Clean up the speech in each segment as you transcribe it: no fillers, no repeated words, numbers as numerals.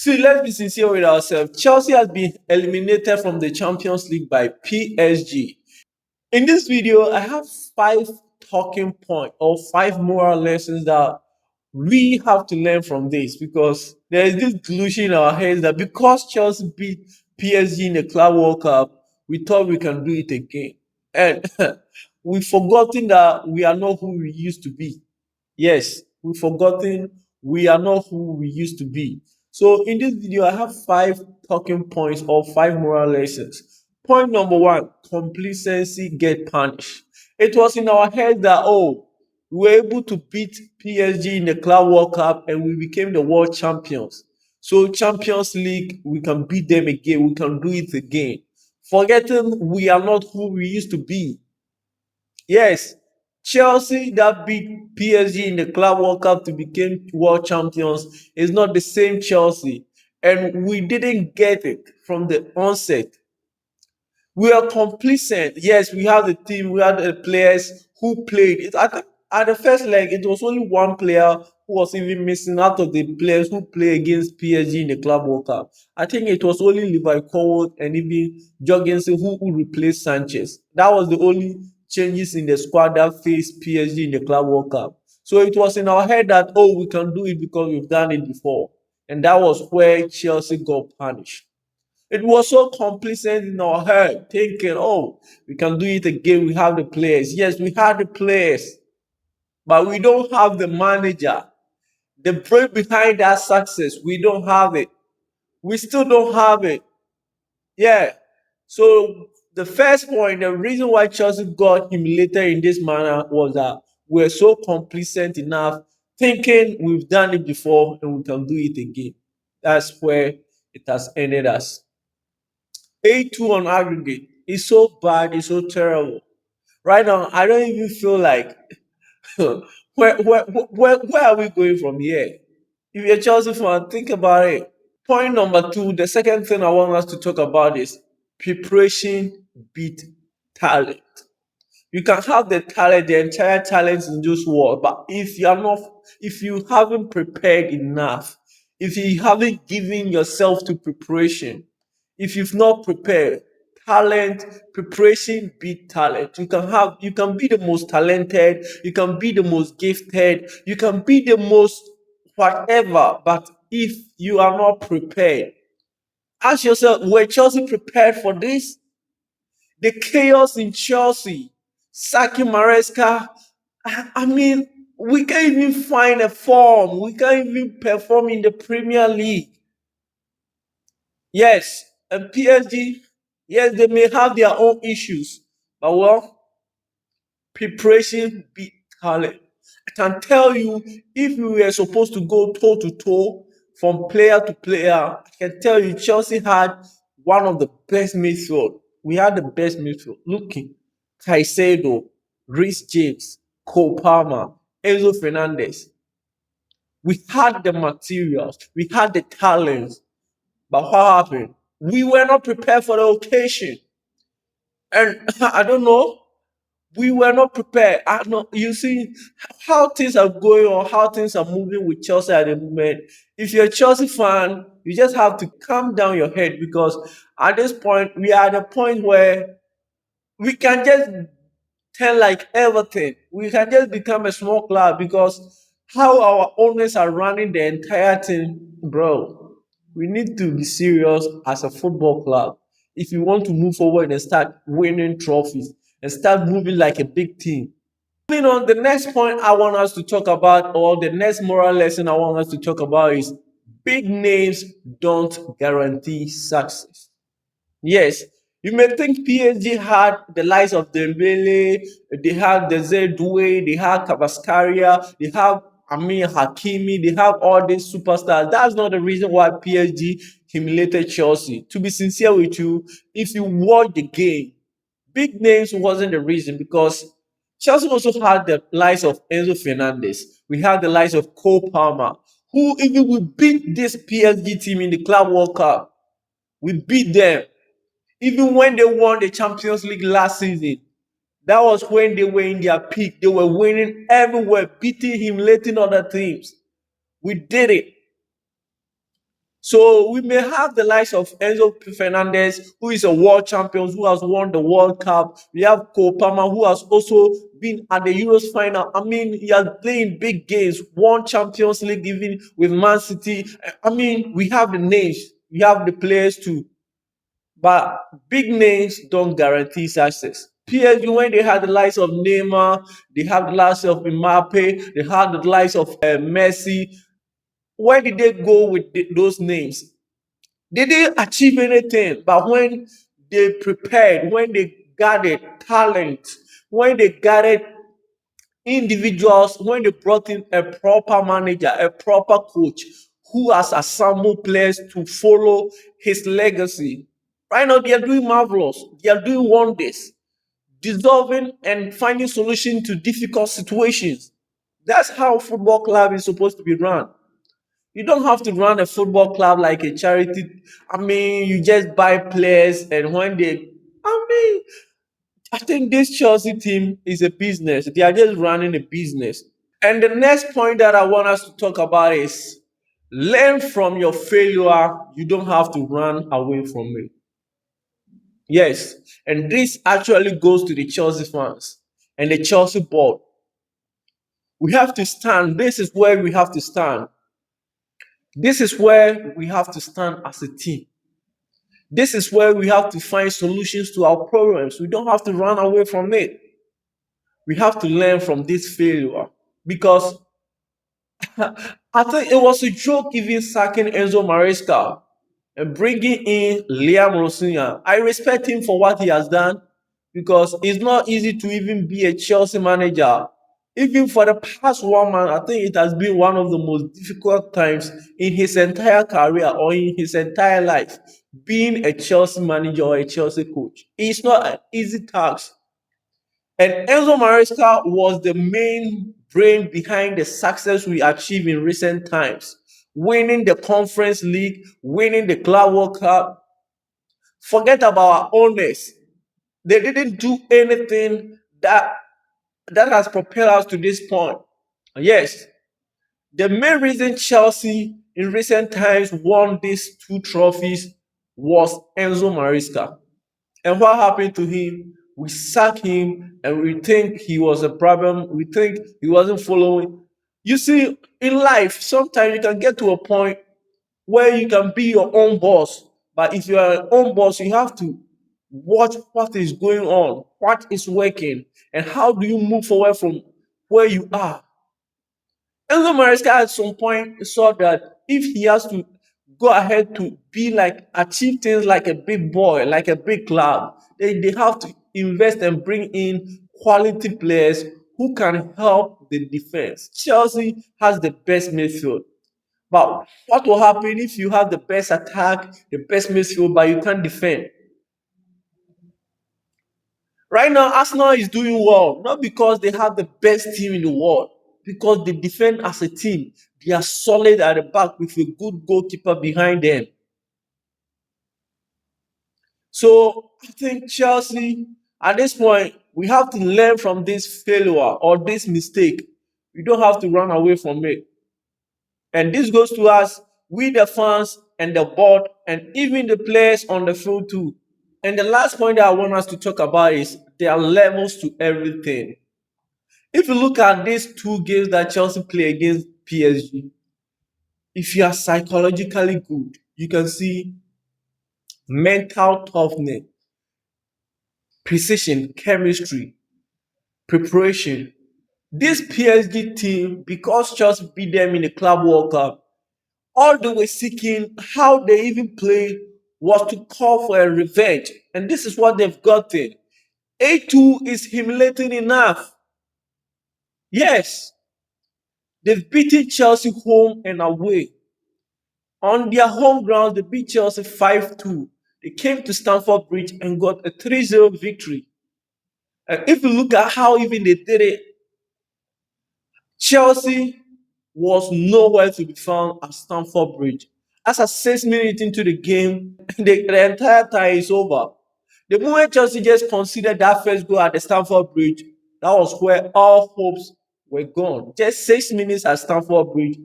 See, let's be sincere with ourselves. Chelsea has been eliminated from the Champions League by PSG. In this video, I have five talking points or five moral lessons that we have to learn from this, because there is this delusion in our heads that because Chelsea beat PSG in the Club World Cup, we thought we can do it again. And we've forgotten that we are not who we used to be. Yes, we've forgotten we are not who we used to be. So in this video, I have five talking points or five moral lessons. Point number one, complacency get punished. It was in our head that, oh, we were able to beat PSG in the Club World Cup and we became the world champions. So Champions League, we can beat them again. We can do it again. Forgetting we are not who we used to be. Yes, Chelsea that beat PSG in the Club World Cup to become world champions is not the same Chelsea. And we didn't get it from the onset. We are complacent. Yes, we have the team, we have the players who played. At the first leg, it was only one player who was even missing out of the players who play against PSG in the Club World Cup. I think it was only Levi Colwood and even Jorgensen who replaced Sanchez. That was the only changes in the squad that faced PSG in the Club World Cup. So it was in our head that, oh, we can do it because we've done it before. And that was where Chelsea got punished. It was so complacent in our head, thinking, oh, we can do it again. We have the players. Yes, we have the players, but we don't have the manager. The brain behind that success, we don't have it. We still don't have it. Yeah. So the first point, the reason why Chelsea got humiliated in this manner was that we're so complacent enough, thinking we've done it before and we can do it again. That's where it has ended us. 8-2 on aggregate. It's so bad, it's so terrible. Right now, I don't even feel like where are we going from here? If you're a Chelsea fan, think about it. Point number two, the second thing I want us to talk about is preparation beat talent. You can have the talent, the entire talent in this world, but if you haven't prepared enough, if you haven't given yourself to preparation, if you've not prepared, talent, preparation beat talent. You can be the most talented, you can be the most gifted, you can be the most whatever, but if you are not prepared, ask yourself, were Chelsea prepared for this? The chaos in Chelsea, Saki Maresca. I mean, we can't even find a form. We can't even perform in the Premier League. Yes, and PSG, yes, they may have their own issues, but well, preparation beat talent. I can tell you, if we were supposed to go toe to toe from player to player, I can tell you Chelsea had one of the best midfield. We had the best midfield. Looking, Caicedo, Rhys James, Cole Palmer, Enzo Fernandez. We had the materials, we had the talents, but what happened? We were not prepared for the occasion. And I don't know, we were not prepared. I know you see how things are going on, how things are moving with Chelsea at the moment. If you're a Chelsea fan, you just have to calm down your head, because at this point we are at a point where we can just tell like everything. We can just become a small club, because how our owners are running the entire thing, bro. We need to be serious as a football club if you want to move forward and start winning trophies and start moving like a big team. Moving on, the next point I want us to talk about, or the next moral lesson I want us to talk about, is big names don't guarantee success. Yes, you may think PSG had the likes of Dembele, they have Desiree Doué, they have Cavascaria, they have Amir Hakimi, they have all these superstars. That's not the reason why PSG humiliated Chelsea. To be sincere with you, if you watch the game, big names wasn't the reason, because Chelsea also had the likes of Enzo Fernandez. We had the likes of Cole Palmer, who even we beat this PSG team in the Club World Cup. We beat them. Even when they won the Champions League last season, that was when they were in their peak. They were winning everywhere, beating, humiliating other teams. We did it. So we may have the likes of Enzo Fernandez, who is a world champion, who has won the World Cup. We have Cole Palmer, who has also been at the Euros final. I mean, he has played in big games, won Champions League even with Man City. I mean, we have the names, we have the players too. But big names don't guarantee success. PSG, when they had the likes of Neymar, they have the likes of Mbappe, they had the likes of Messi. Where did they go with those names? They didn't achieve anything. But when they prepared, when they gathered talent, when they gathered individuals, when they brought in a proper manager, a proper coach who has assembled players to follow his legacy, right now they are doing marvelous. They are doing wonders, dissolving and finding solutions to difficult situations. That's how football club is supposed to be run. You don't have to run a football club like a charity. I mean, you just buy players, and when they, I mean, I think this Chelsea team is a business. They are just running a business. And the next point that I want us to talk about is learn from your failure. You don't have to run away from it. Yes. And this actually goes to the Chelsea fans and the Chelsea board. We have to stand. This is where we have to stand. This is where we have to stand as a team. This is where we have to find solutions to our problems. We don't have to run away from it. We have to learn from this failure because I think it was a joke even sacking Enzo Maresca and bringing in Liam Rosinya. I respect him for what he has done because it's not easy to even be a Chelsea manager. Even for the past 1 month, I think it has been one of the most difficult times in his entire career or in his entire life. Being a Chelsea manager or a Chelsea coach, it's not an easy task. And Enzo Maresca was the main brain behind the success we achieved in recent times, winning the Conference League, winning the Club World Cup. Forget about our owners. They didn't do anything that has propelled us to this point. Yes, the main reason Chelsea in recent times won these two trophies was Enzo Maresca. And what happened to him? We sack him and we think he was a problem. We think he wasn't following. You see, in life, sometimes you can get to a point where you can be your own boss. But if you are your own boss, you have to watch what is going on, what is working, and how do you move forward from where you are. Enzo Maresca at some point saw that if he has to go ahead to be like achieve things like a big boy, like a big club, they have to invest and bring in quality players who can help the defense. Chelsea has the best midfield. But what will happen if you have the best attack, the best midfield, but you can't defend? Right now, Arsenal is doing well, not because they have the best team in the world, because they defend as a team. They are solid at the back with a good goalkeeper behind them. So I think Chelsea, at this point, we have to learn from this failure or this mistake. We don't have to run away from it. And this goes to us, we the fans and the board, and even the players on the field too. And the last point that I want us to talk about is there are levels to everything. If you look at these two games that Chelsea play against PSG, if you are psychologically good, you can see mental toughness, precision, chemistry, preparation. This PSG team, because Chelsea beat them in the Club World Cup, all they were seeking, how they even played, was to call for a revenge. And this is what they've gotten. A2 is humiliating enough. Yes, they've beaten Chelsea home and away. On their home ground, they beat Chelsea 5-2. They came to Stamford Bridge and got a 3-0 victory. And if you look at how even they did it, Chelsea was nowhere to be found at Stamford Bridge. As at 6 minutes into the game, the entire tie is over. The moment Chelsea just considered that first goal at the Stamford Bridge, that was where all hopes were gone. Just 6 minutes at Stamford Bridge,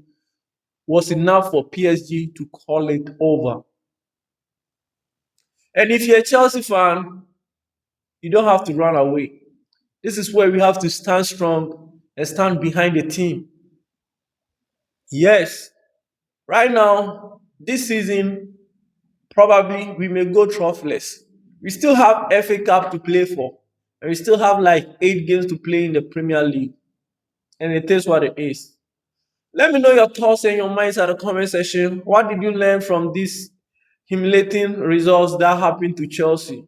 was enough for PSG to call it over. And if you're a Chelsea fan, you don't have to run away. This is where we have to stand strong and stand behind the team. Yes, right now, this season, probably we may go trophyless. We still have FA Cup to play for, and we still have like 8 games to play in the Premier League, and it is what it is. Let me know your thoughts and your minds at the comment section. What did you learn from these humiliating results that happened to Chelsea?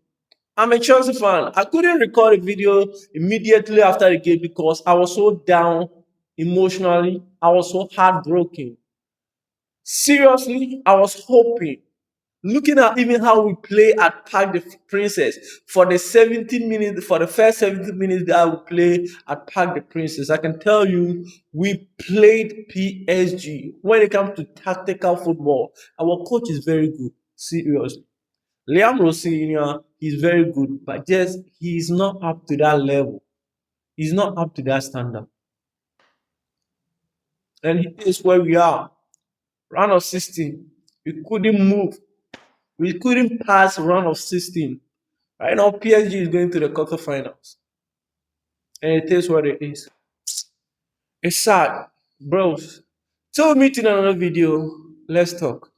I'm a Chelsea fan. I couldn't record a video immediately after the game because I was so down emotionally. I was so heartbroken. Seriously, I was hoping, looking at even how we play at Park the Princess for the 17 minutes, for the first 17 minutes that we play at Park the Princess, I can tell you we played PSG. When it comes to tactical football, our coach is very good. Seriously. Liam Rossini, he's very good, but just he's not up to that level. He's not up to that standard. And it is where we are. Round of 16. We couldn't move. We couldn't pass round of 16. Right now, PSG is going to the quarterfinals. And it is what it is. It's sad. Bros. Till we meet in another video. Let's talk.